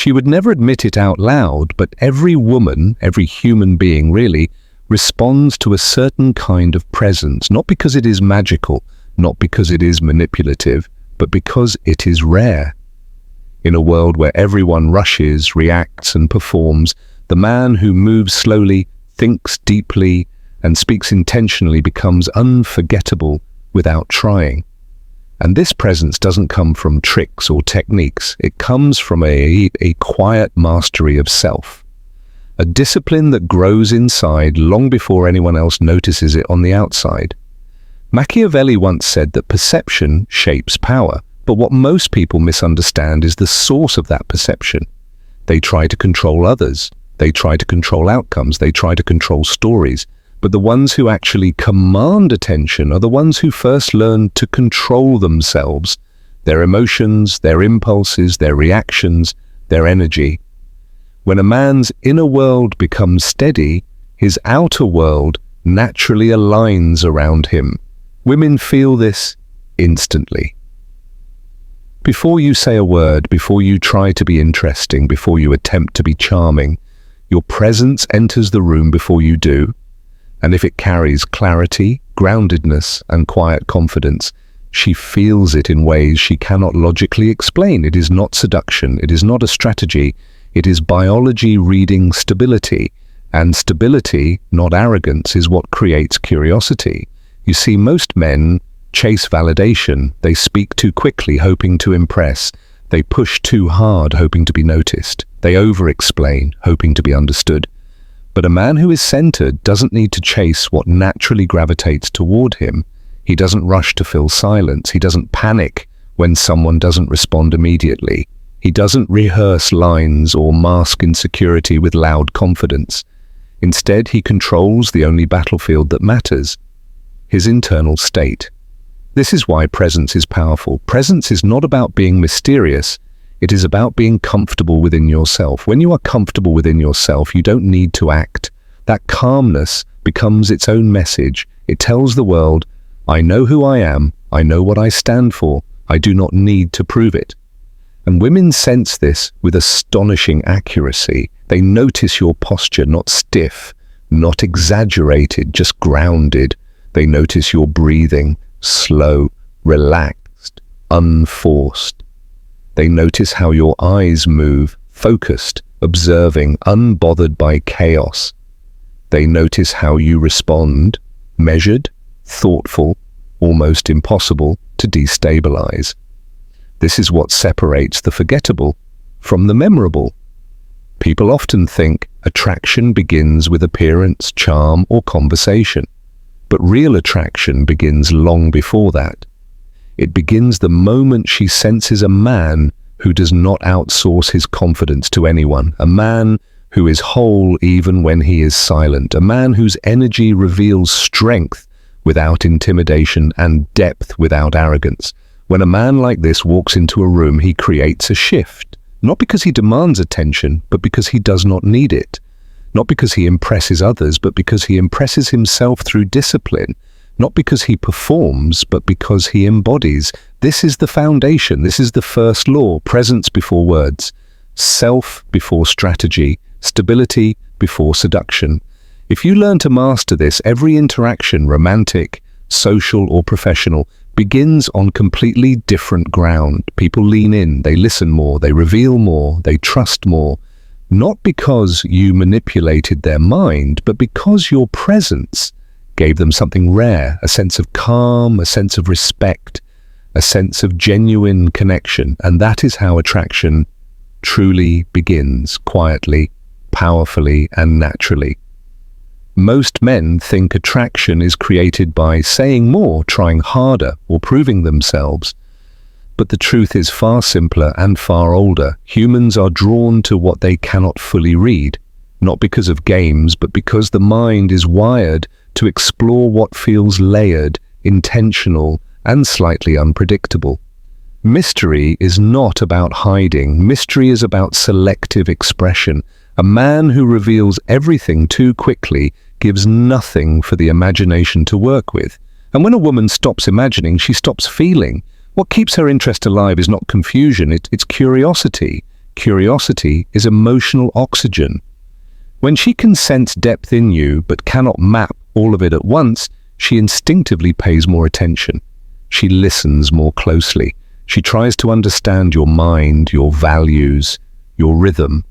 She would never admit it out loud, but every woman, every human being really, responds to a certain kind of presence, not because it is magical, not because it is manipulative, but because it is rare. In a world where everyone rushes, reacts, and performs, the man who moves slowly, thinks deeply, and speaks intentionally becomes unforgettable without trying. And this presence doesn't come from tricks or techniques. It comes from a quiet mastery of self. A discipline that grows inside long before anyone else notices it on the outside. Machiavelli once said that perception shapes power, but what most people misunderstand is the source of that perception. They try to control others. They try to control outcomes. They try to control stories. But the ones who actually command attention are the ones who first learn to control themselves, their emotions, their impulses, their reactions, their energy. When a man's inner world becomes steady, his outer world naturally aligns around him. Women feel this instantly. Before you say a word, before you try to be interesting, before you attempt to be charming, your presence enters the room before you do. And if it carries clarity, groundedness, and quiet confidence, she feels it in ways she cannot logically explain. It is not seduction. It is not a strategy. It is biology reading stability. And stability, not arrogance, is what creates curiosity. You see, most men chase validation. They speak too quickly, hoping to impress. They push too hard, hoping to be noticed. They over-explain, hoping to be understood. But a man who is centered doesn't need to chase what naturally gravitates toward him. He doesn't rush to fill silence. He doesn't panic when someone doesn't respond immediately. He doesn't rehearse lines or mask insecurity with loud confidence. Instead, he controls the only battlefield that matters, his internal state. This is why presence is powerful. Presence is not about being mysterious. It is about being comfortable within yourself. When you are comfortable within yourself, you don't need to act. That calmness becomes its own message. It tells the world, I know who I am, I know what I stand for, I do not need to prove it. And women sense this with astonishing accuracy. They notice your posture, not stiff, not exaggerated, just grounded. They notice your breathing, slow, relaxed, unforced. They notice how your eyes move, focused, observing, unbothered by chaos. They notice how you respond, measured, thoughtful, almost impossible to destabilize. This is what separates the forgettable from the memorable. People often think attraction begins with appearance, charm, or conversation. But real attraction begins long before that. It begins the moment she senses a man who does not outsource his confidence to anyone, a man who is whole even when he is silent, a man whose energy reveals strength without intimidation and depth without arrogance. When a man like this walks into a room, he creates a shift, not because he demands attention, but because he does not need it. Not because he impresses others, but because he impresses himself through discipline. Not because he performs, but because he embodies. This is the foundation. This is the first law. Presence before words. Self before strategy. Stability before seduction. If you learn to master this, every interaction, romantic, social, or professional, begins on completely different ground. People lean in, they listen more, they reveal more, they trust more. Not because you manipulated their mind, but because your presence gave them something rare, a sense of calm, a sense of respect, a sense of genuine connection. And that is how attraction truly begins, quietly, powerfully, and naturally. Most men think attraction is created by saying more, trying harder, or proving themselves. But the truth is far simpler and far older. Humans are drawn to what they cannot fully read, not because of games, but because the mind is wired to explore what feels layered, intentional, and slightly unpredictable. Mystery is not about hiding. Mystery is about selective expression. A man who reveals everything too quickly gives nothing for the imagination to work with. And when a woman stops imagining, she stops feeling. What keeps her interest alive is not confusion, it's curiosity. Curiosity is emotional oxygen. When she can sense depth in you but cannot map all of it at once, she instinctively pays more attention. She listens more closely. She tries to understand your mind, your values, your rhythm.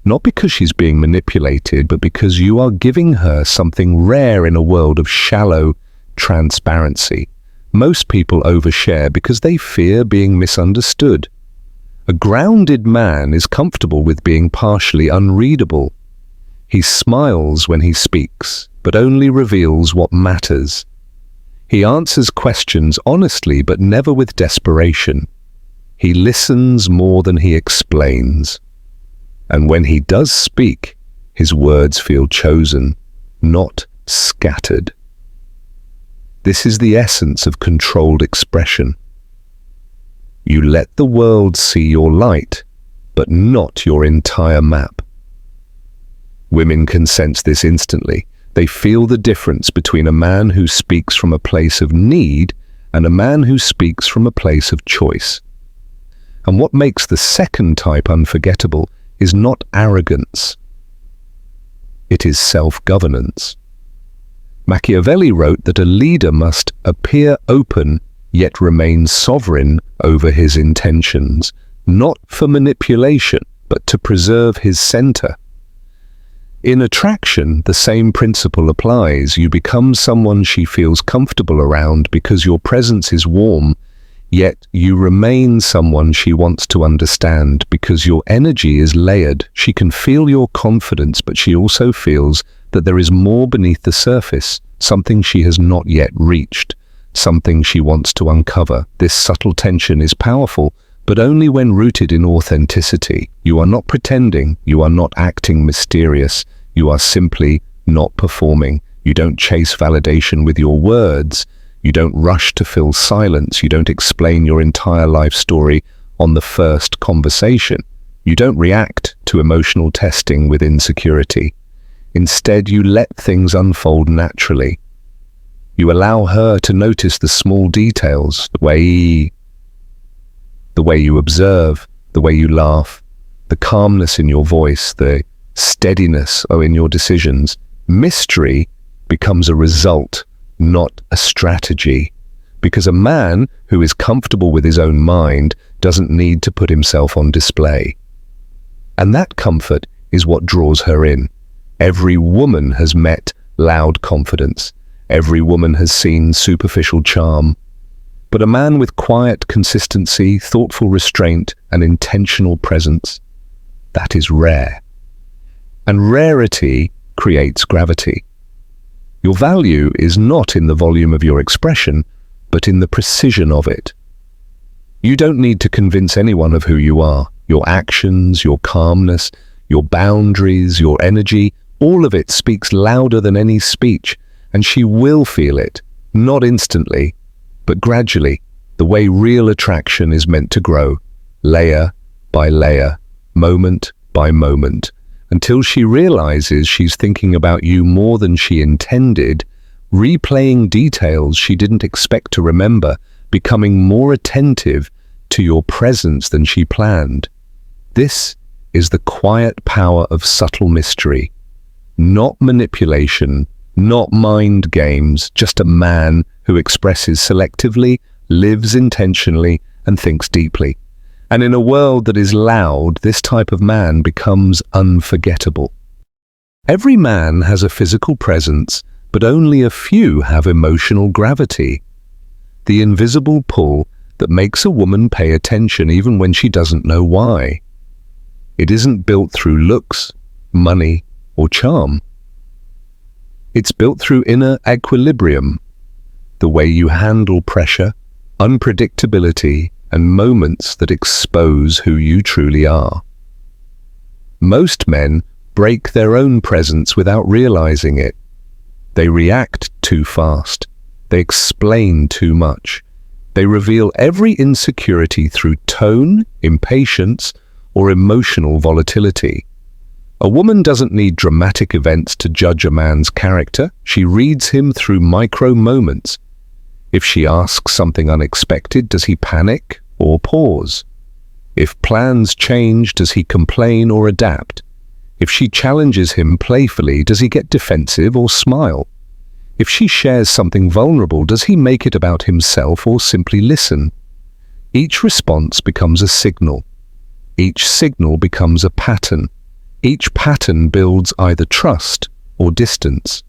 Not because she's being manipulated, but because you are giving her something rare in a world of shallow transparency. Most people overshare because they fear being misunderstood. A grounded man is comfortable with being partially unreadable. He smiles when he speaks, but only reveals what matters. He answers questions honestly, but never with desperation. He listens more than he explains. And when he does speak, his words feel chosen, not scattered. This is the essence of controlled expression. You let the world see your light, but not your entire map. Women can sense this instantly. They feel the difference between a man who speaks from a place of need and a man who speaks from a place of choice. And what makes the second type unforgettable is not arrogance. It is self-governance. Machiavelli wrote that a leader must appear open yet remain sovereign over his intentions, not for manipulation, but to preserve his center. In attraction, the same principle applies. You become someone she feels comfortable around because your presence is warm, yet you remain someone she wants to understand because your energy is layered. She can feel your confidence, but she also feels that there is more beneath the surface, something she has not yet reached, something she wants to uncover. This subtle tension is powerful, but only when rooted in authenticity. You are not pretending, you are not acting mysterious, you are simply not performing. You don't chase validation with your words. You don't rush to fill silence. You don't explain your entire life story on the first conversation. You don't react to emotional testing with insecurity. Instead, you let things unfold naturally. You allow her to notice the small details, the way you observe, the way you laugh, the calmness in your voice, the steadiness in your decisions. Mystery becomes a result, not a strategy, because a man who is comfortable with his own mind doesn't need to put himself on display. And that comfort is what draws her in. Every woman has met loud confidence. Every woman has seen superficial charm. But a man with quiet consistency, thoughtful restraint, and intentional presence, that is rare. And rarity creates gravity. Your value is not in the volume of your expression, but in the precision of it. You don't need to convince anyone of who you are. Your actions, your calmness, your boundaries, your energy, all of it speaks louder than any speech, and she will feel it, not instantly, but gradually, the way real attraction is meant to grow, layer by layer, moment by moment, until she realizes she's thinking about you more than she intended, replaying details she didn't expect to remember, becoming more attentive to your presence than she planned. This is the quiet power of subtle mystery. Not manipulation, not mind games, just a man who expresses selectively, lives intentionally, and thinks deeply. And in a world that is loud, this type of man becomes unforgettable. Every man has a physical presence, but only a few have emotional gravity. The invisible pull that makes a woman pay attention even when she doesn't know why. It isn't built through looks, money, or charm. It's built through inner equilibrium, the way you handle pressure, unpredictability, and moments that expose who you truly are. Most men break their own presence without realizing it. They react too fast. They explain too much. They reveal every insecurity through tone, impatience, or emotional volatility. A woman doesn't need dramatic events to judge a man's character. She reads him through micro moments. If she asks something unexpected, does he panic or pause? If plans change, does he complain or adapt? If she challenges him playfully, does he get defensive or smile? If she shares something vulnerable, does he make it about himself or simply listen? Each response becomes a signal. Each signal becomes a pattern. Each pattern builds either trust or distance.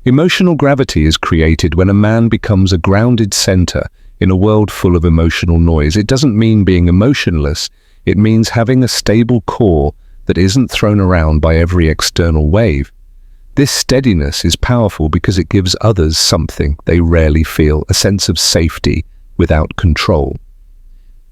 Emotional gravity is created when a man becomes a grounded center in a world full of emotional noise. It doesn't mean being emotionless. It means having a stable core that isn't thrown around by every external wave. This steadiness is powerful because it gives others something they rarely feel, a sense of safety without control.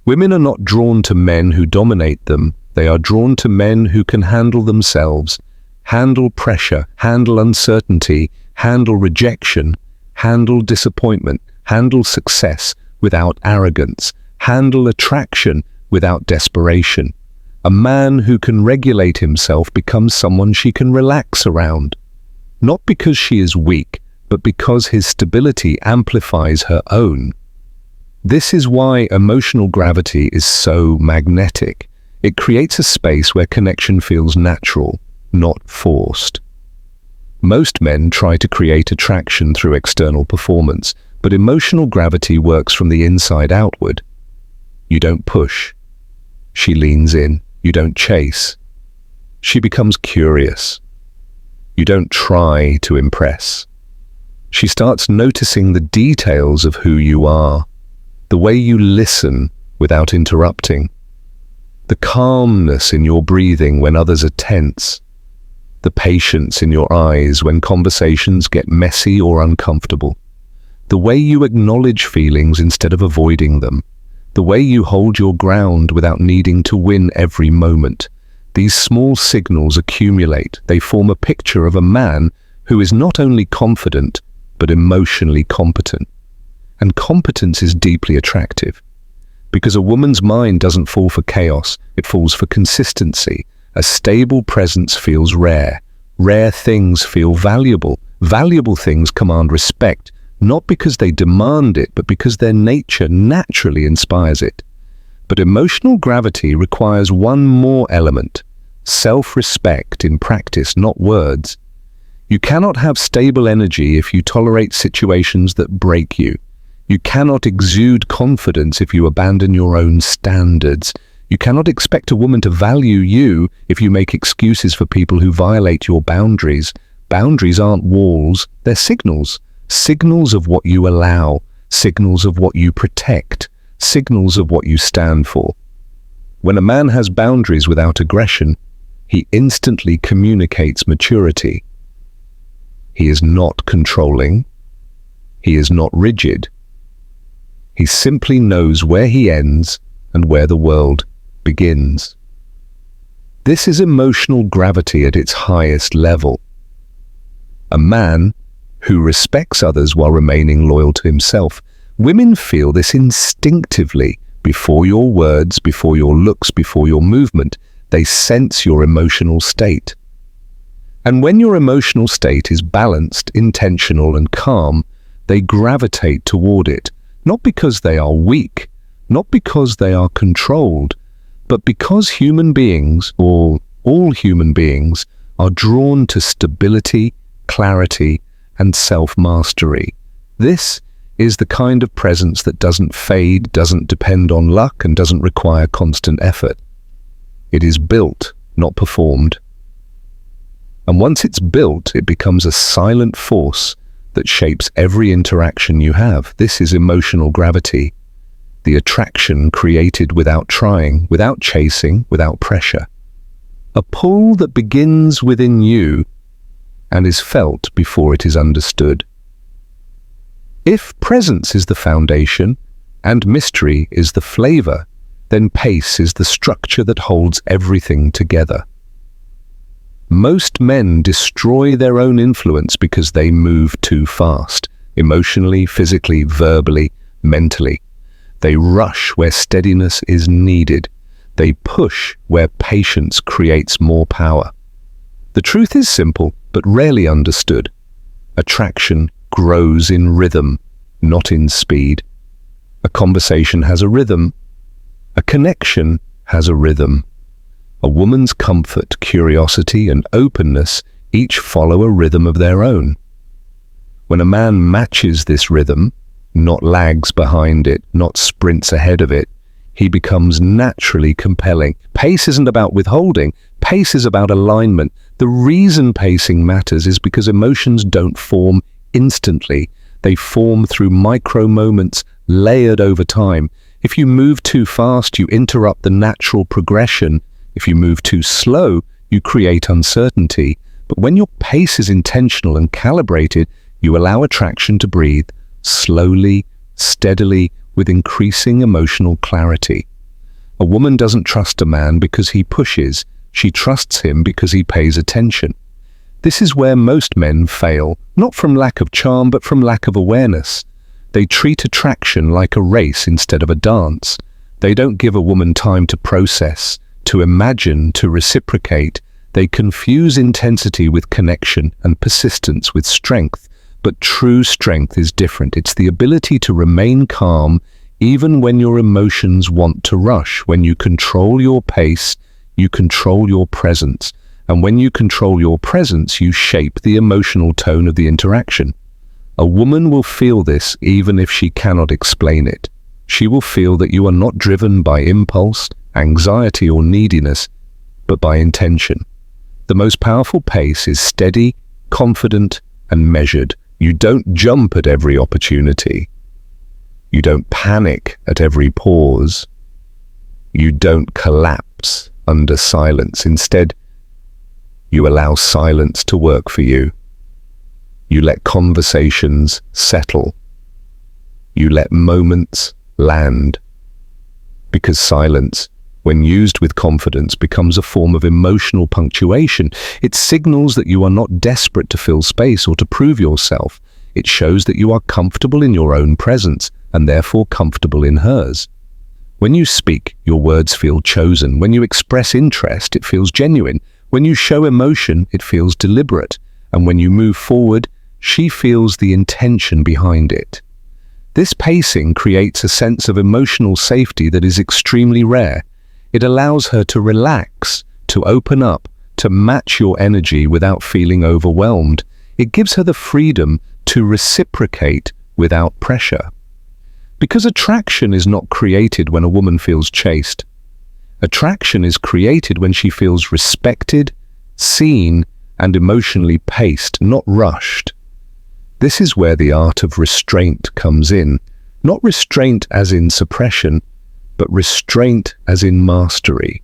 Women are not drawn to men who dominate them. They are drawn to men who can handle themselves, handle pressure, handle uncertainty, handle rejection, handle disappointment, handle success without arrogance, handle attraction without desperation. A man who can regulate himself becomes someone she can relax around. Not because she is weak, but because his stability amplifies her own. This is why emotional gravity is so magnetic. It creates a space where connection feels natural, not forced. Most men try to create attraction through external performance, but emotional gravity works from the inside outward. You don't push. She leans in. You don't chase. She becomes curious. You don't try to impress. She starts noticing the details of who you are, the way you listen without interrupting, the calmness in your breathing when others are tense, the patience in your eyes when conversations get messy or uncomfortable, the way you acknowledge feelings instead of avoiding them, the way you hold your ground without needing to win every moment. These small signals accumulate. They form a picture of a man who is not only confident, but emotionally competent. And competence is deeply attractive, because a woman's mind doesn't fall for chaos, it falls for consistency. A stable presence feels rare. Rare things feel valuable. Valuable things command respect, not because they demand it, but because their nature naturally inspires it. But emotional gravity requires one more element: self-respect in practice, not words. You cannot have stable energy if you tolerate situations that break you. You cannot exude confidence if you abandon your own standards. You cannot expect a woman to value you if you make excuses for people who violate your boundaries. Boundaries aren't walls, they're signals. Signals of what you allow, signals of what you protect, signals of what you stand for. When a man has boundaries without aggression, he instantly communicates maturity. He is not controlling. He is not rigid. He simply knows where he ends and where the world begins. This is emotional gravity at its highest level. A man who respects others while remaining loyal to himself. Women feel this instinctively. Before your words, before your looks, before your movement, they sense your emotional state. And when your emotional state is balanced, intentional, and calm, they gravitate toward it, not because they are weak, not because they are controlled, but because human beings, or all human beings, are drawn to stability, clarity, and self-mastery. This is the kind of presence that doesn't fade, doesn't depend on luck, and doesn't require constant effort. It is built, not performed. And once it's built, it becomes a silent force that shapes every interaction you have. This is emotional gravity, the attraction created without trying, without chasing, without pressure. A pull that begins within you and is felt before it is understood. If presence is the foundation and mystery is the flavor, then pace is the structure that holds everything together. Most men destroy their own influence because they move too fast, emotionally, physically, verbally, mentally. They rush where steadiness is needed. They push where patience creates more power. The truth is simple, but rarely understood. Attraction grows in rhythm, not in speed. A conversation has a rhythm. A connection has a rhythm. A woman's comfort, curiosity, and openness each follow a rhythm of their own. When a man matches this rhythm, not lags behind it, not sprints ahead of it, he becomes naturally compelling. Pace isn't about withholding. Pace is about alignment. The reason pacing matters is because emotions don't form instantly. They form through micro moments layered over time. If you move too fast, you interrupt the natural progression. If you move too slow, you create uncertainty. But when your pace is intentional and calibrated, you allow attraction to breathe slowly, steadily, with increasing emotional clarity. A woman doesn't trust a man because he pushes. She trusts him because he pays attention. This is where most men fail, not from lack of charm, but from lack of awareness. They treat attraction like a race instead of a dance. They don't give a woman time to process, to imagine, to reciprocate. They confuse intensity with connection and persistence with strength. But true strength is different. It's the ability to remain calm even when your emotions want to rush. When you control your pace, you control your presence. And when you control your presence, you shape the emotional tone of the interaction. A woman will feel this even if she cannot explain it. She will feel that you are not driven by impulse, anxiety, or neediness, but by intention. The most powerful pace is steady, confident, and measured. You don't jump at every opportunity. You don't panic at every pause. You don't collapse under silence. Instead, you allow silence to work for you. You let conversations settle. You let moments land. Because silence, when used with confidence, becomes a form of emotional punctuation. It signals that you are not desperate to fill space or to prove yourself. It shows that you are comfortable in your own presence and therefore comfortable in hers. When you speak, your words feel chosen. When you express interest, it feels genuine. When you show emotion, it feels deliberate. And when you move forward, she feels the intention behind it. This pacing creates a sense of emotional safety that is extremely rare. It allows her to relax, to open up, to match your energy without feeling overwhelmed. It gives her the freedom to reciprocate without pressure. Because attraction is not created when a woman feels chased. Attraction is created when she feels respected, seen, and emotionally paced, not rushed. This is where the art of restraint comes in. Not restraint as in suppression, but restraint as in mastery.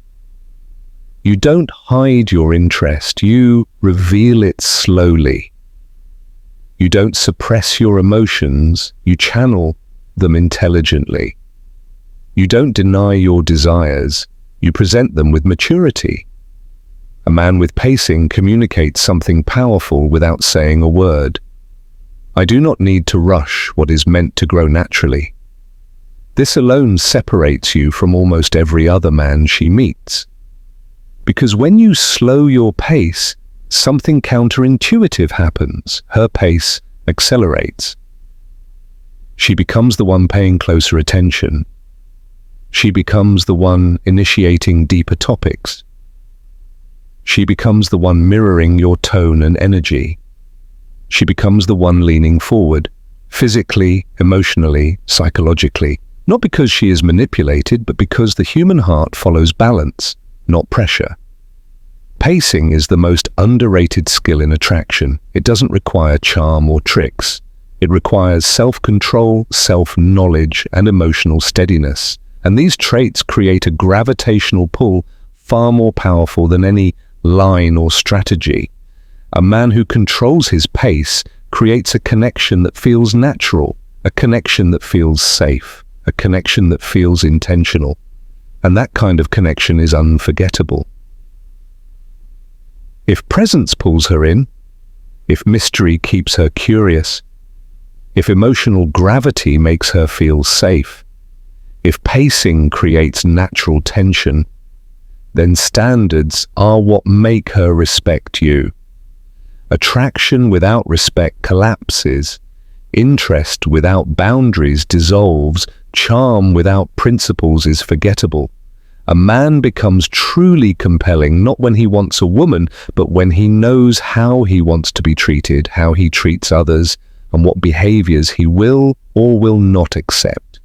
You don't hide your interest, you reveal it slowly. You don't suppress your emotions, you channel them intelligently. You don't deny your desires, you present them with maturity. A man with pacing communicates something powerful without saying a word. I do not need to rush what is meant to grow naturally. This alone separates you from almost every other man she meets. Because when you slow your pace, something counterintuitive happens. Her pace accelerates. She becomes the one paying closer attention. She becomes the one initiating deeper topics. She becomes the one mirroring your tone and energy. She becomes the one leaning forward, physically, emotionally, psychologically. Not because she is manipulated, but because the human heart follows balance, not pressure. Pacing is the most underrated skill in attraction. It doesn't require charm or tricks. It requires self-control, self-knowledge, and emotional steadiness. And these traits create a gravitational pull far more powerful than any line or strategy. A man who controls his pace creates a connection that feels natural, a connection that feels safe, a connection that feels intentional. And that kind of connection is unforgettable. If presence pulls her in, if mystery keeps her curious, if emotional gravity makes her feel safe, if pacing creates natural tension, then standards are what make her respect you. Attraction without respect collapses. Interest without boundaries dissolves. Charm without principles is forgettable. A man becomes truly compelling not when he wants a woman, but when he knows how he wants to be treated, how he treats others, and what behaviors he will or will not accept.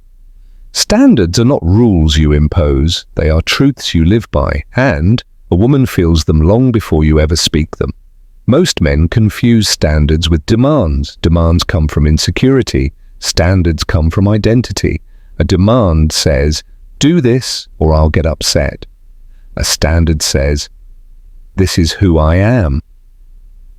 Standards are not rules you impose, they are truths you live by, and a woman feels them long before you ever speak them. Most men confuse standards with demands. Demands come from insecurity. Standards come from identity. A demand says, "Do this or I'll get upset." A standard says, "This is who I am."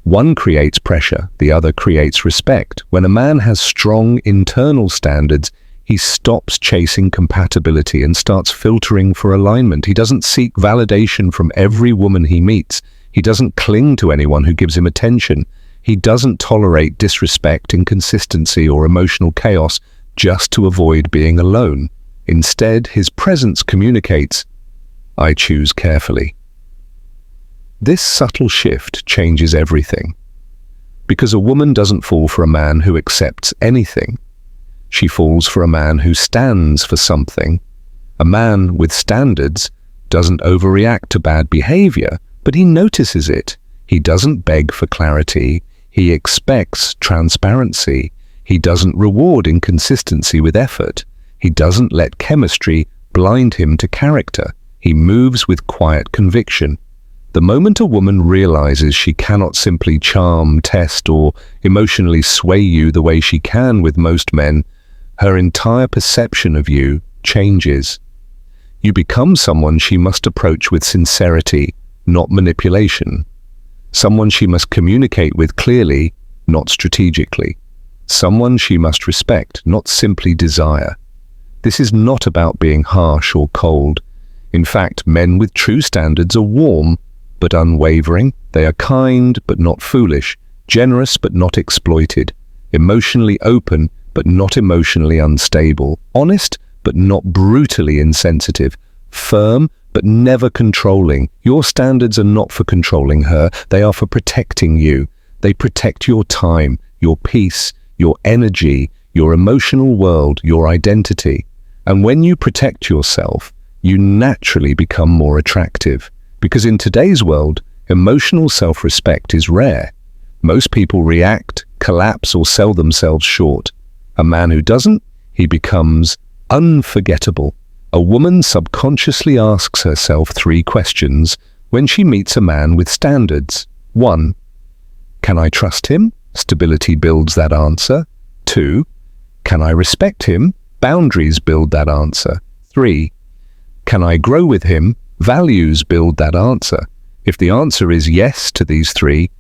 One creates pressure, the other creates respect. When a man has strong internal standards, he stops chasing compatibility and starts filtering for alignment. He doesn't seek validation from every woman he meets. He doesn't cling to anyone who gives him attention. He doesn't tolerate disrespect, inconsistency, or emotional chaos just to avoid being alone. Instead, his presence communicates, "I choose carefully." This subtle shift changes everything. Because a woman doesn't fall for a man who accepts anything. She falls for a man who stands for something. A man with standards doesn't overreact to bad behavior, but he notices it. He doesn't beg for clarity. He expects transparency. He doesn't reward inconsistency with effort. He doesn't let chemistry blind him to character. He moves with quiet conviction. The moment a woman realizes she cannot simply charm, test, or emotionally sway you the way she can with most men, her entire perception of you changes. You become someone she must approach with sincerity, not manipulation. Someone she must communicate with clearly, not strategically. Someone she must respect, not simply desire. This is not about being harsh or cold. In fact, men with true standards are warm, but unwavering. They are kind, but not foolish. Generous, but not exploited. Emotionally open, but not emotionally unstable. Honest, but not brutally insensitive. Firm, but never controlling. Your standards are not for controlling her. They are for protecting you. They protect your time, your peace, your energy, your emotional world, your identity. And when you protect yourself, you naturally become more attractive. Because in today's world, emotional self-respect is rare. Most people react, collapse, or sell themselves short. A man who doesn't, he becomes unforgettable. A woman subconsciously asks herself 3 questions when she meets a man with standards. 1. Can I trust him? Stability builds that answer. 2. Can I respect him? Boundaries build that answer. 3. Can I grow with him? Values build that answer. If the answer is yes to these 3,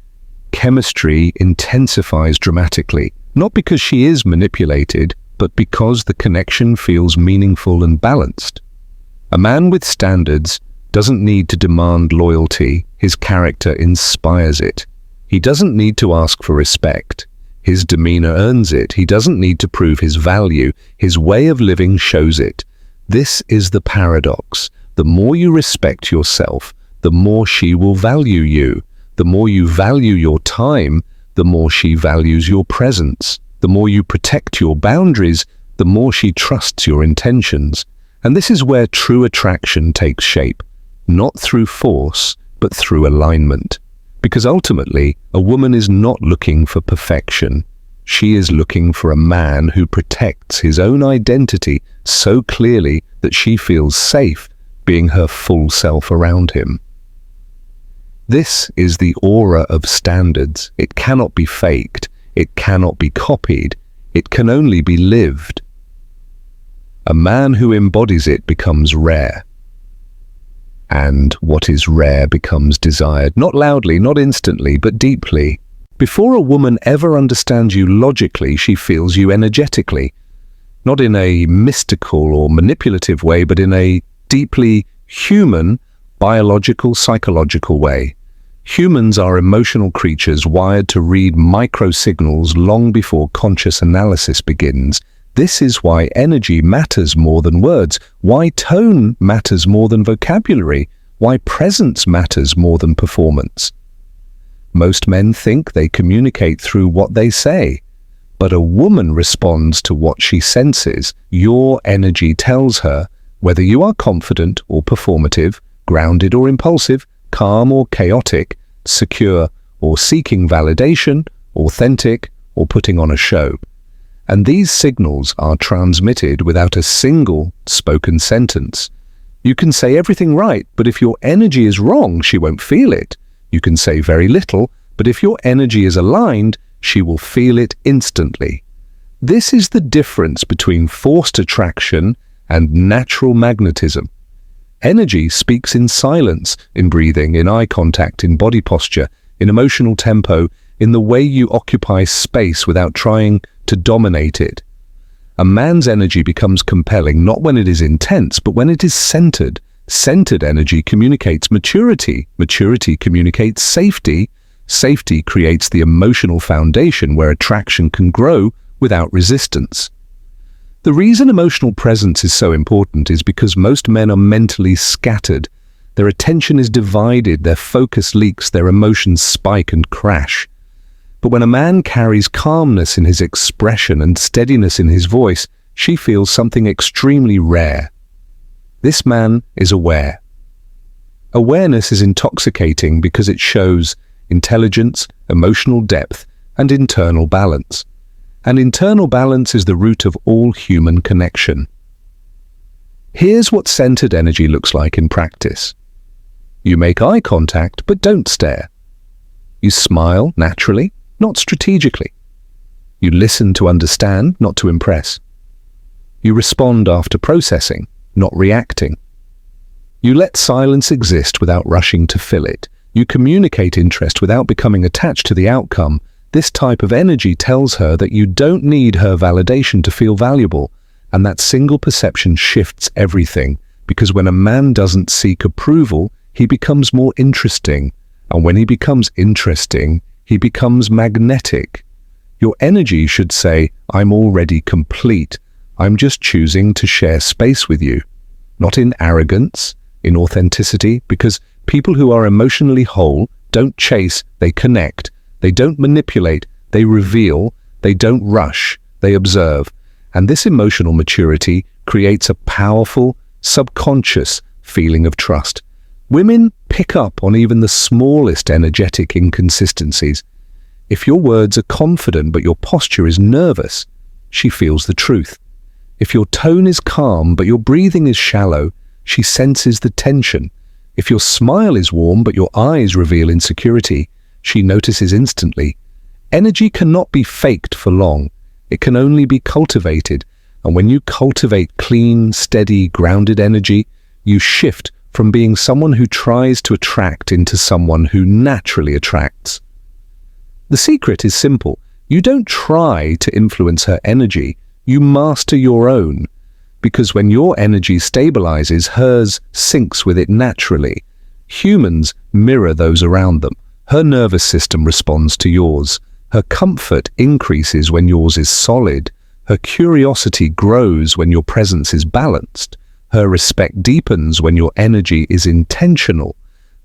chemistry intensifies dramatically, not because she is manipulated, but because the connection feels meaningful and balanced. A man with standards doesn't need to demand loyalty. His character inspires it. He doesn't need to ask for respect. His demeanor earns it. He doesn't need to prove his value. His way of living shows it. This is the paradox. The more you respect yourself, the more she will value you. The more you value your time, the more she values your presence. The more you protect your boundaries, the more she trusts your intentions. And this is where true attraction takes shape, not through force, but through alignment. Because ultimately, a woman is not looking for perfection. She is looking for a man who protects his own identity so clearly that she feels safe being her full self around him. This is the aura of standards. It cannot be faked. It cannot be copied. It can only be lived. A man who embodies it becomes rare. And what is rare becomes desired, not loudly, not instantly, but deeply. Before a woman ever understands you logically, she feels you energetically. Not in a mystical or manipulative way, but in a deeply human, biological, psychological way. Humans are emotional creatures wired to read micro-signals long before conscious analysis begins. This is why energy matters more than words, why tone matters more than vocabulary, why presence matters more than performance. Most men think they communicate through what they say, But a woman responds to what she senses. Your energy tells her whether you are confident or performative, grounded or impulsive, calm or chaotic, secure or seeking validation, authentic or putting on a show. And these signals are transmitted without a single spoken sentence. You can say everything right, but if your energy is wrong, she won't feel it. You can say very little, but if your energy is aligned, she will feel it instantly. This is the difference between forced attraction and natural magnetism. Energy speaks in silence, in breathing, in eye contact, in body posture, in emotional tempo, in the way you occupy space without trying to dominate it. A man's energy becomes compelling not when it is intense, but when it is centered. Centered energy communicates maturity. Maturity communicates safety. Safety creates the emotional foundation where attraction can grow without resistance. The reason emotional presence is so important is because most men are mentally scattered. Their attention is divided, their focus leaks, their emotions spike and crash. But when a man carries calmness in his expression and steadiness in his voice, she feels something extremely rare. This man is aware. Awareness is intoxicating because it shows intelligence, emotional depth, and internal balance. And internal balance is the root of all human connection. Here's what centered energy looks like in practice. You make eye contact, but don't stare. You smile naturally, not strategically. You listen to understand, not to impress. You respond after processing, not reacting. You let silence exist without rushing to fill it. You communicate interest without becoming attached to the outcome. This type of energy tells her that you don't need her validation to feel valuable, and that single perception shifts everything, because when a man doesn't seek approval, he becomes more interesting, and when he becomes interesting, he becomes magnetic. Your energy should say, I'm already complete. I'm just choosing to share space with you. Not in arrogance, in authenticity, because people who are emotionally whole don't chase, they connect. They don't manipulate, they reveal. They don't rush, they observe. And this emotional maturity creates a powerful, subconscious feeling of trust. Women pick up on even the smallest energetic inconsistencies. If your words are confident but your posture is nervous, she feels the truth. If your tone is calm but your breathing is shallow, she senses the tension. If your smile is warm but your eyes reveal insecurity, she notices instantly. Energy cannot be faked for long. It can only be cultivated. And when you cultivate clean, steady, grounded energy, you shift from being someone who tries to attract into someone who naturally attracts. The secret is simple. You don't try to influence her energy. You master your own. Because when your energy stabilizes, hers syncs with it naturally. Humans mirror those around them. Her nervous system responds to yours. Her comfort increases when yours is solid. Her curiosity grows when your presence is balanced. Her respect deepens when your energy is intentional.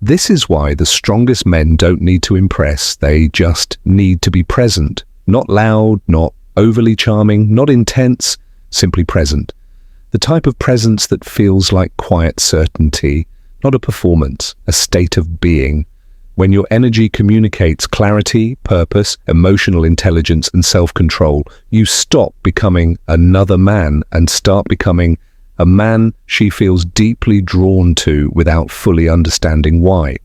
This is why the strongest men don't need to impress. They just need to be present. Not loud, not overly charming, not intense, simply present. The type of presence that feels like quiet certainty, not a performance, a state of being. When your energy communicates clarity, purpose, emotional intelligence, and self-control, you stop becoming another man and start becoming a man she feels deeply drawn to without fully understanding why.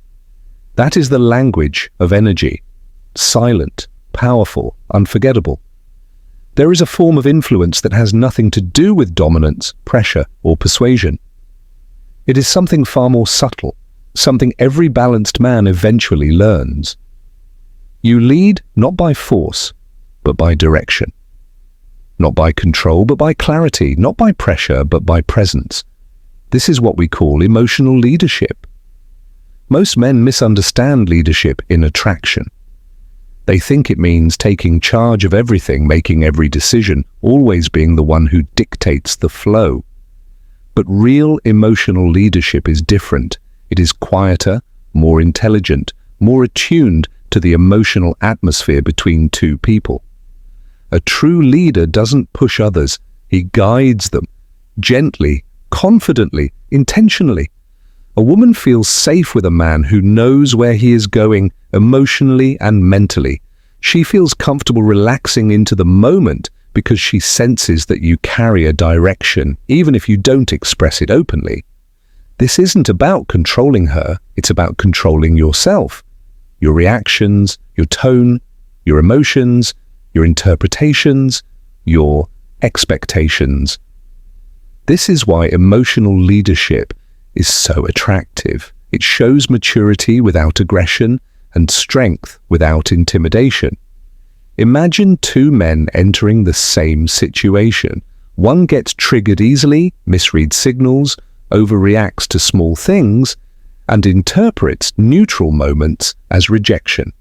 That is the language of energy. Silent, powerful, unforgettable. There is a form of influence that has nothing to do with dominance, pressure, or persuasion. It is something far more subtle, something every balanced man eventually learns. You lead not by force, but by direction. Not by control, but by clarity. Not by pressure, but by presence. This is what we call emotional leadership. Most men misunderstand leadership in attraction. They think it means taking charge of everything, making every decision, always being the one who dictates the flow. But real emotional leadership is different. It is quieter, more intelligent, more attuned to the emotional atmosphere between two people. A true leader doesn't push others. He guides them, gently, confidently, intentionally. A woman feels safe with a man who knows where he is going emotionally and mentally. She feels comfortable relaxing into the moment because she senses that you carry a direction, even if you don't express it openly. This isn't about controlling her, it's about controlling yourself. Your reactions, your tone, your emotions, your interpretations, your expectations. This is why emotional leadership is so attractive. It shows maturity without aggression and strength without intimidation. Imagine two men entering the same situation. One gets triggered easily, misreads signals, overreacts to small things, and interprets neutral moments as rejection.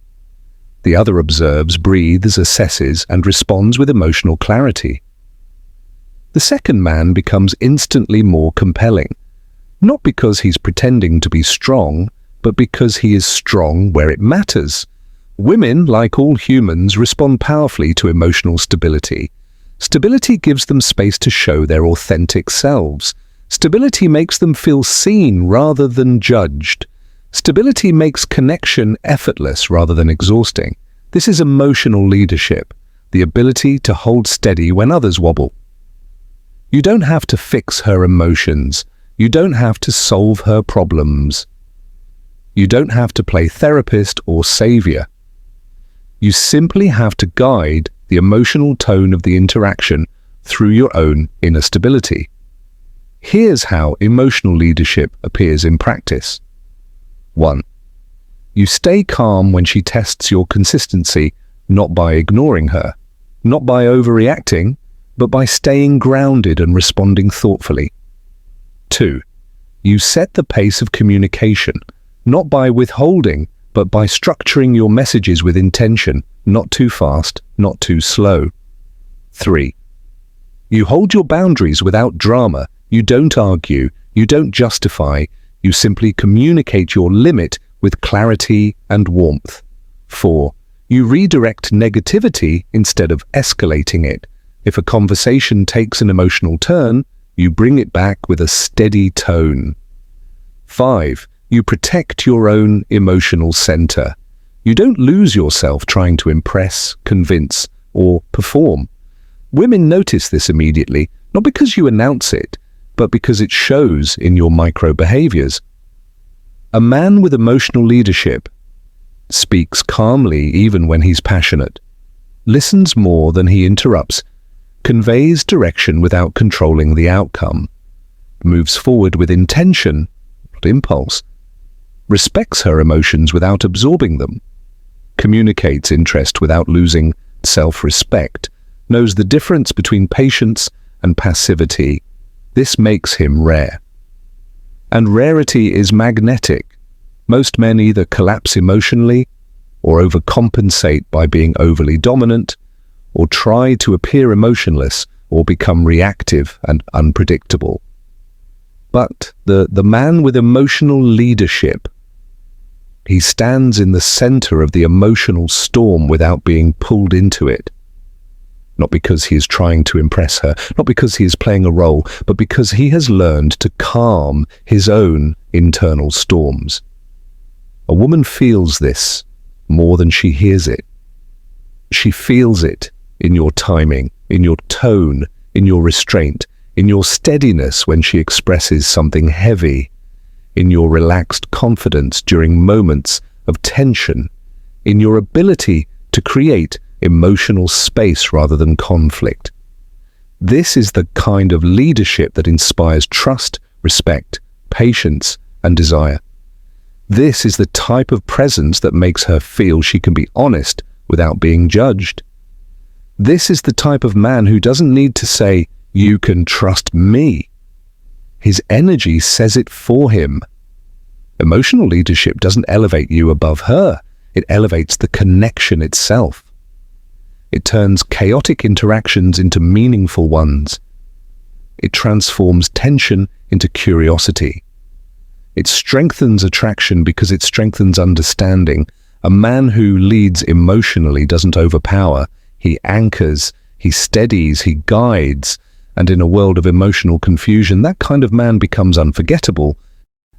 The other observes, breathes, assesses, and responds with emotional clarity. The second man becomes instantly more compelling, not because he's pretending to be strong, but because he is strong where it matters. Women, like all humans, respond powerfully to emotional stability. Stability gives them space to show their authentic selves. Stability makes them feel seen rather than judged. Stability makes connection effortless rather than exhausting. This is emotional leadership, the ability to hold steady when others wobble. You don't have to fix her emotions. You don't have to solve her problems. You don't have to play therapist or savior. You simply have to guide the emotional tone of the interaction through your own inner stability. Here's how emotional leadership appears in practice. 1. You stay calm when she tests your consistency, not by ignoring her, not by overreacting, but by staying grounded and responding thoughtfully. 2. You set the pace of communication, not by withholding, but by structuring your messages with intention, not too fast, not too slow. 3. You hold your boundaries without drama. You don't argue, you don't justify, you simply communicate your limit with clarity and warmth. 4. You redirect negativity instead of escalating it. If a conversation takes an emotional turn, you bring it back with a steady tone. 5. You protect your own emotional center. You don't lose yourself trying to impress, convince, or perform. Women notice this immediately, not because you announce it, but because it shows in your micro-behaviors. A man with emotional leadership speaks calmly even when he's passionate, listens more than he interrupts, conveys direction without controlling the outcome, moves forward with intention, not impulse, respects her emotions without absorbing them, communicates interest without losing self-respect, knows the difference between patience and passivity. This makes him rare. And rarity is magnetic. Most men either collapse emotionally, or overcompensate by being overly dominant, or try to appear emotionless, or become reactive and unpredictable. But the man with emotional leadership, he stands in the center of the emotional storm without being pulled into it. Not because he is trying to impress her, not because he is playing a role, but because he has learned to calm his own internal storms. A woman feels this more than she hears it. She feels it in your timing, in your tone, in your restraint, in your steadiness when she expresses something heavy, in your relaxed confidence during moments of tension, in your ability to create emotional space rather than conflict. This is the kind of leadership that inspires trust, respect, patience, and desire. This is the type of presence that makes her feel she can be honest without being judged. This is the type of man who doesn't need to say, "You can trust me." His energy says it for him. Emotional leadership doesn't elevate you above her. It elevates the connection itself. It turns chaotic interactions into meaningful ones. It transforms tension into curiosity. It strengthens attraction because it strengthens understanding. A man who leads emotionally doesn't overpower. He anchors, He steadies, he guides, and in a world of emotional confusion, that kind of man becomes unforgettable.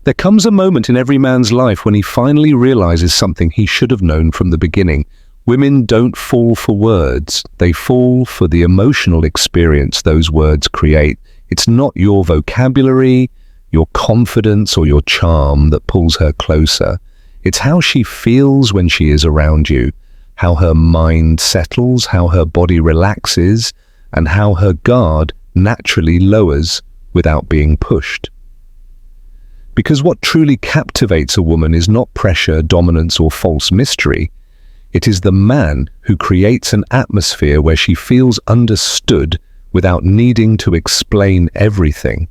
There comes a moment in every man's life when he finally realizes something he should have known from the beginning. Women don't fall for words, they fall for the emotional experience those words create. It's not your vocabulary, your confidence, or your charm that pulls her closer. It's how she feels when she is around you, how her mind settles, how her body relaxes, and how her guard naturally lowers without being pushed. Because what truly captivates a woman is not pressure, dominance, or false mystery. It is the man who creates an atmosphere where she feels understood without needing to explain everything.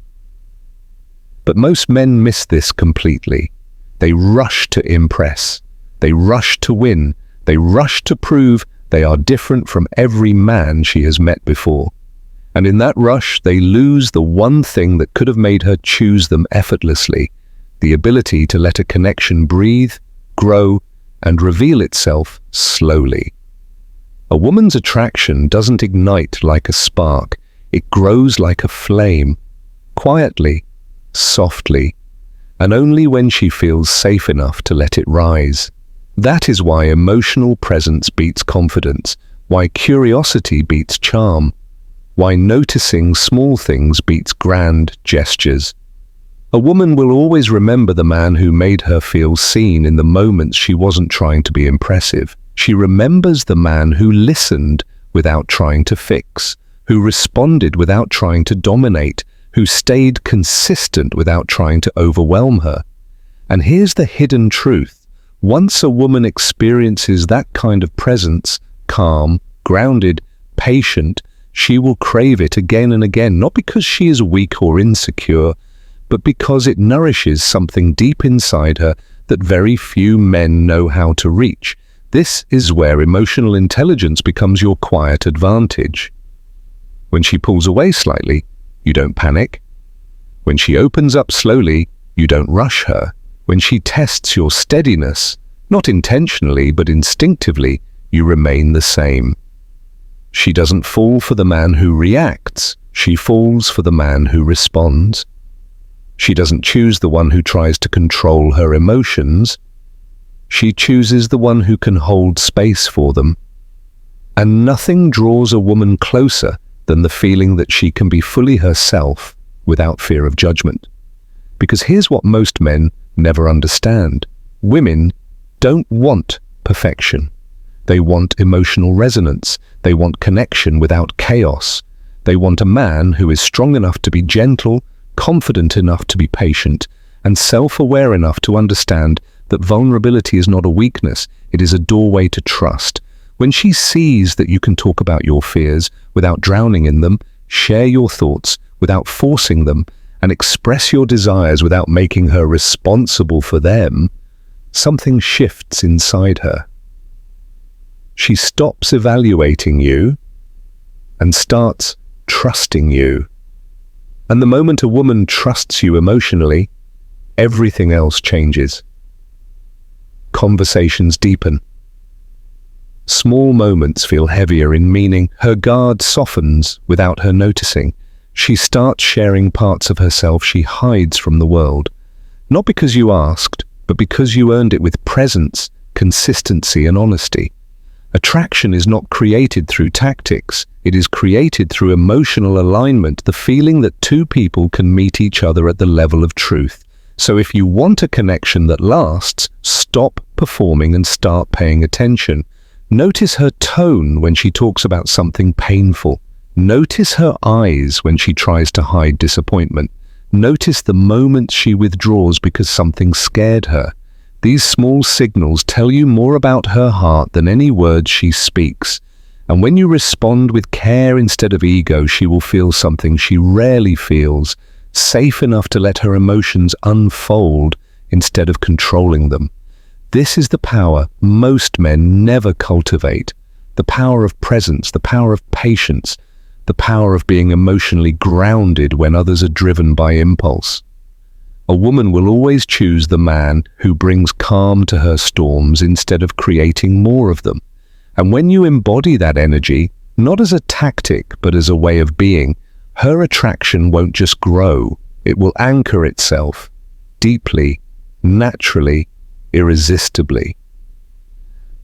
But most men miss this completely. They rush to impress. They rush to win. They rush to prove they are different from every man she has met before. And in that rush, they lose the one thing that could have made her choose them effortlessly, the ability to let a connection breathe, grow, and reveal itself slowly. A woman's attraction doesn't ignite like a spark. It grows like a flame, quietly, softly, and only when she feels safe enough to let it rise. That is why emotional presence beats confidence, why curiosity beats charm, why noticing small things beats grand gestures. A woman will always remember the man who made her feel seen in the moments she wasn't trying to be impressive. She remembers the man who listened without trying to fix, who responded without trying to dominate, who stayed consistent without trying to overwhelm her. And here's the hidden truth. Once a woman experiences that kind of presence, calm, grounded, patient, she will crave it again and again, not because she is weak or insecure, but because it nourishes something deep inside her that very few men know how to reach. This is where emotional intelligence becomes your quiet advantage. When she pulls away slightly, you don't panic. When she opens up slowly, you don't rush her. When she tests your steadiness, not intentionally but instinctively, you remain the same. She doesn't fall for the man who reacts. She falls for the man who responds. She doesn't choose the one who tries to control her emotions. She chooses the one who can hold space for them. And nothing draws a woman closer than the feeling that she can be fully herself without fear of judgment. Because here's what most men never understand. Women don't want perfection. They want emotional resonance. They want connection without chaos. They want a man who is strong enough to be gentle, confident enough to be patient, and self-aware enough to understand that vulnerability is not a weakness, it is a doorway to trust. When she sees that you can talk about your fears without drowning in them, share your thoughts without forcing them, and express your desires without making her responsible for them, something shifts inside her. She stops evaluating you and starts trusting you. And the moment a woman trusts you emotionally, everything else changes. Conversations deepen. Small moments feel heavier in meaning. Her guard softens without her noticing. She starts sharing parts of herself she hides from the world. Not because you asked, but because you earned it with presence, consistency, and honesty. Attraction is not created through tactics. It is created through emotional alignment, the feeling that two people can meet each other at the level of truth. So if you want a connection that lasts, stop performing and start paying attention. Notice her tone when she talks about something painful. Notice her eyes when she tries to hide disappointment. Notice the moments she withdraws because something scared her. These small signals tell you more about her heart than any words she speaks. And when you respond with care instead of ego, she will feel something she rarely feels, safe enough to let her emotions unfold instead of controlling them. This is the power most men never cultivate. The power of presence, the power of patience, the power of being emotionally grounded when others are driven by impulse. A woman will always choose the man who brings calm to her storms instead of creating more of them. And when you embody that energy, Not as a tactic, but as a way of being. Her attraction won't just grow, it will anchor itself deeply, naturally, irresistibly.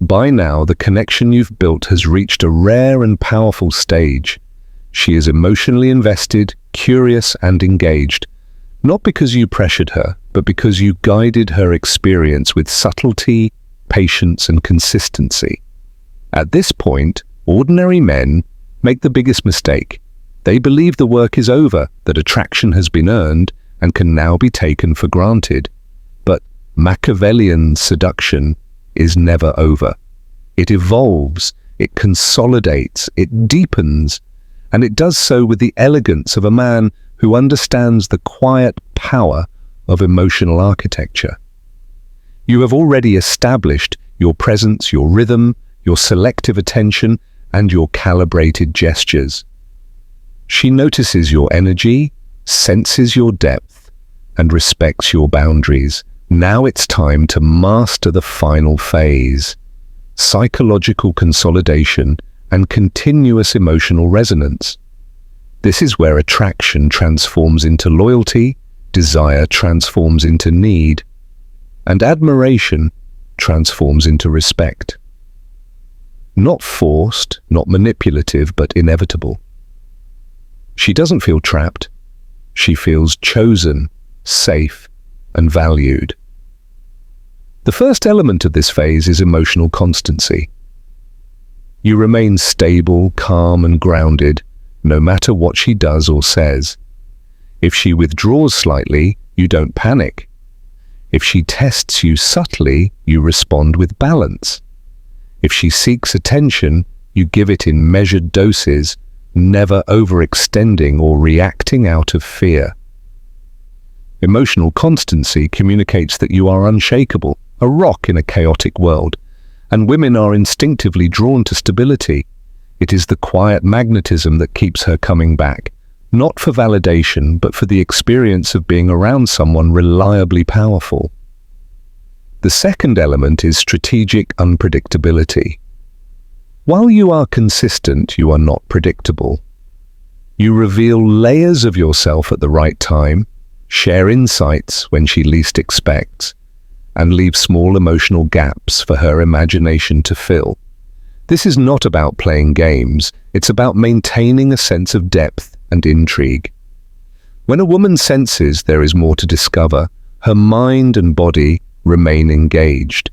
By now, the connection you've built has reached a rare and powerful stage. She is emotionally invested, curious, and engaged, not because you pressured her, but because you guided her experience with subtlety, patience, and consistency. At this point, ordinary men make the biggest mistake. They believe the work is over, that attraction has been earned and can now be taken for granted. But Machiavellian seduction is never over. It evolves, it consolidates, it deepens, and it does so with the elegance of a man who understands the quiet power of emotional architecture. You have already established your presence, your rhythm, your selective attention, and your calibrated gestures. She notices your energy, senses your depth, and respects your boundaries. Now it's time to master the final phase: psychological consolidation and continuous emotional resonance. This is where attraction transforms into loyalty, desire transforms into need, and admiration transforms into respect. Not forced, not manipulative, but inevitable. She doesn't feel trapped. She feels chosen, safe, and valued. The first element of this phase is emotional constancy. You remain stable, calm, and grounded, no matter what she does or says. If she withdraws slightly, you don't panic. If she tests you subtly, you respond with balance. If she seeks attention, you give it in measured doses, never overextending or reacting out of fear. Emotional constancy communicates that you are unshakable, a rock in a chaotic world, and women are instinctively drawn to stability. It is the quiet magnetism that keeps her coming back, not for validation, but for the experience of being around someone reliably powerful. The second element is strategic unpredictability. While you are consistent, you are not predictable. You reveal layers of yourself at the right time, share insights when she least expects, and leave small emotional gaps for her imagination to fill. This is not about playing games, it's about maintaining a sense of depth and intrigue. When a woman senses there is more to discover, her mind and body remain engaged.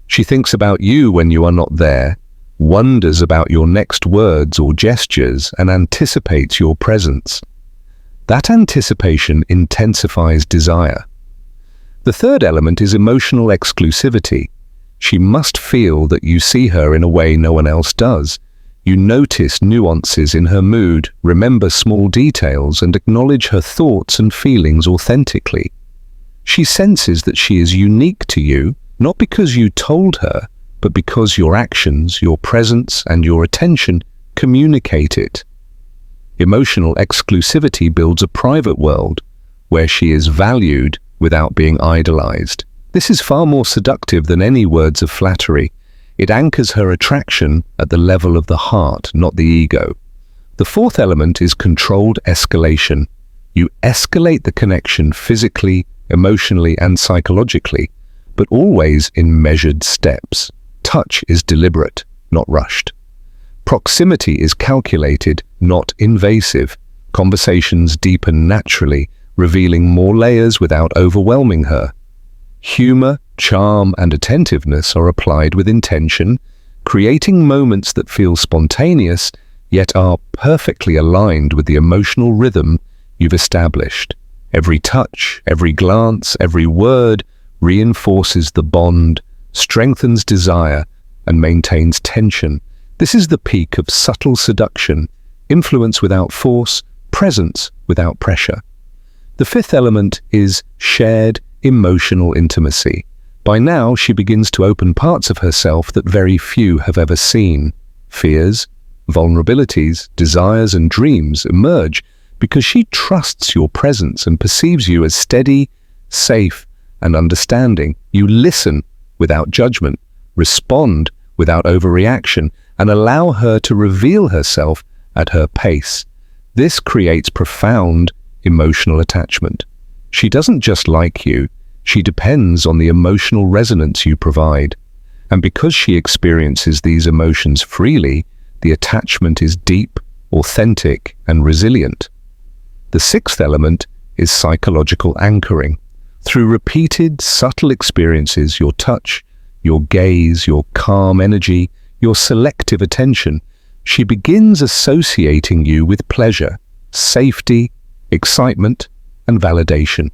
She thinks about you when you are not there, wonders about your next words or gestures, and anticipates your presence. That anticipation intensifies desire. The third element is emotional exclusivity. She must feel that you see her in a way no one else does. You notice nuances in her mood, remember small details, and acknowledge her thoughts and feelings authentically. She senses that she is unique to you, not because you told her, but because your actions, your presence, and your attention communicate it. Emotional exclusivity builds a private world where she is valued without being idolized. This is far more seductive than any words of flattery. It anchors her attraction at the level of the heart, not the ego. The fourth element is controlled escalation. You escalate the connection physically, emotionally, and psychologically, but always in measured steps. Touch is deliberate, not rushed. Proximity is calculated, not invasive. Conversations deepen naturally, revealing more layers without overwhelming her. Humor, charm, and attentiveness are applied with intention, creating moments that feel spontaneous, yet are perfectly aligned with the emotional rhythm you've established. Every touch, every glance, every word reinforces the bond, strengthens desire, and maintains tension. This is the peak of subtle seduction, influence without force, presence without pressure. The fifth element is shared emotional intimacy. By now, she begins to open parts of herself that very few have ever seen. Fears, vulnerabilities, desires, and dreams emerge because she trusts your presence and perceives you as steady, safe, and understanding. You listen without judgment, respond without overreaction, and allow her to reveal herself at her pace. This creates profound emotional attachment. She doesn't just like you, she depends on the emotional resonance you provide. And because she experiences these emotions freely, the attachment is deep, authentic, and resilient. The sixth element is psychological anchoring. Through repeated, subtle experiences, your touch, your gaze, your calm energy, your selective attention, she begins associating you with pleasure, safety, excitement, and validation.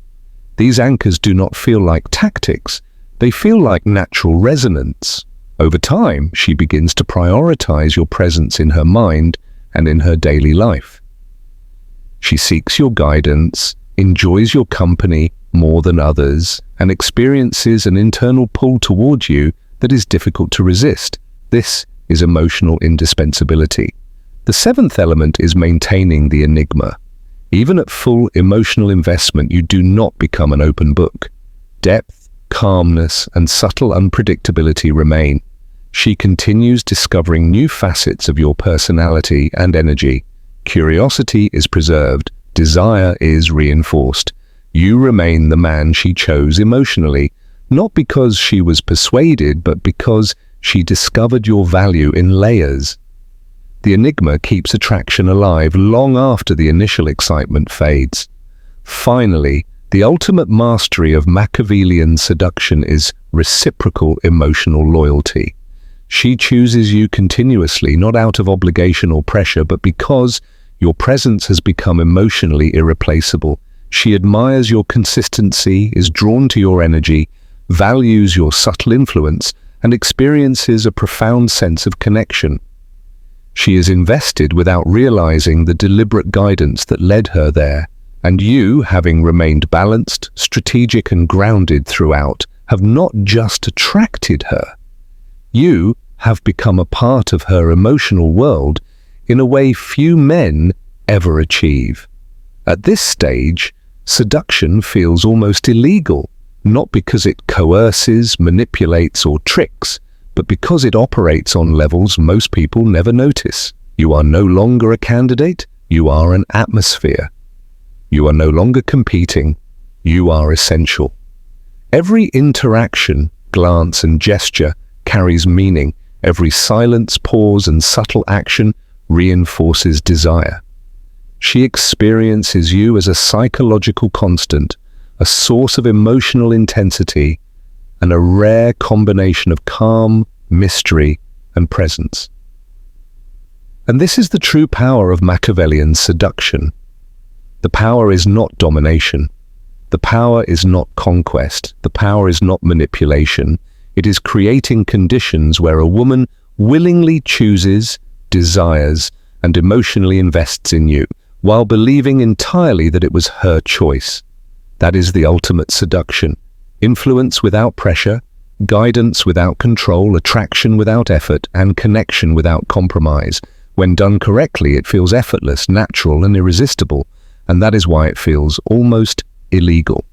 These anchors do not feel like tactics, they feel like natural resonance. Over time, she begins to prioritize your presence in her mind and in her daily life. She seeks your guidance, enjoys your company more than others, and experiences an internal pull towards you that is difficult to resist. This is emotional indispensability. The seventh element is maintaining the enigma. Even at full emotional investment, you do not become an open book. Depth, calmness, and subtle unpredictability remain. She continues discovering new facets of your personality and energy. Curiosity is preserved, desire is reinforced. You remain the man she chose emotionally, not because she was persuaded, but because she discovered your value in layers. The enigma keeps attraction alive long after the initial excitement fades. Finally, the ultimate mastery of Machiavellian seduction is reciprocal emotional loyalty. She chooses you continuously, not out of obligation or pressure, but because your presence has become emotionally irreplaceable. She admires your consistency, is drawn to your energy, values your subtle influence, and experiences a profound sense of connection. She is invested without realizing the deliberate guidance that led her there, and you, having remained balanced, strategic, and grounded throughout, have not just attracted her. You have become a part of her emotional world in a way few men ever achieve. At this stage, seduction feels almost illegal, not because it coerces, manipulates, or tricks, but because it operates on levels most people never notice. You are no longer a candidate, you are an atmosphere. You are no longer competing, you are essential. Every interaction, glance, and gesture carries meaning. Every silence, pause, and subtle action reinforces desire. She experiences you as a psychological constant, a source of emotional intensity, and a rare combination of calm, mystery, and presence. And this is the true power of Machiavellian seduction. The power is not domination. The power is not conquest. The power is not manipulation. It is creating conditions where a woman willingly chooses, desires, and emotionally invests in you, while believing entirely that it was her choice. That is the ultimate seduction. Influence without pressure, guidance without control, attraction without effort, and connection without compromise. When done correctly, it feels effortless, natural, and irresistible, and that is why it feels almost illegal.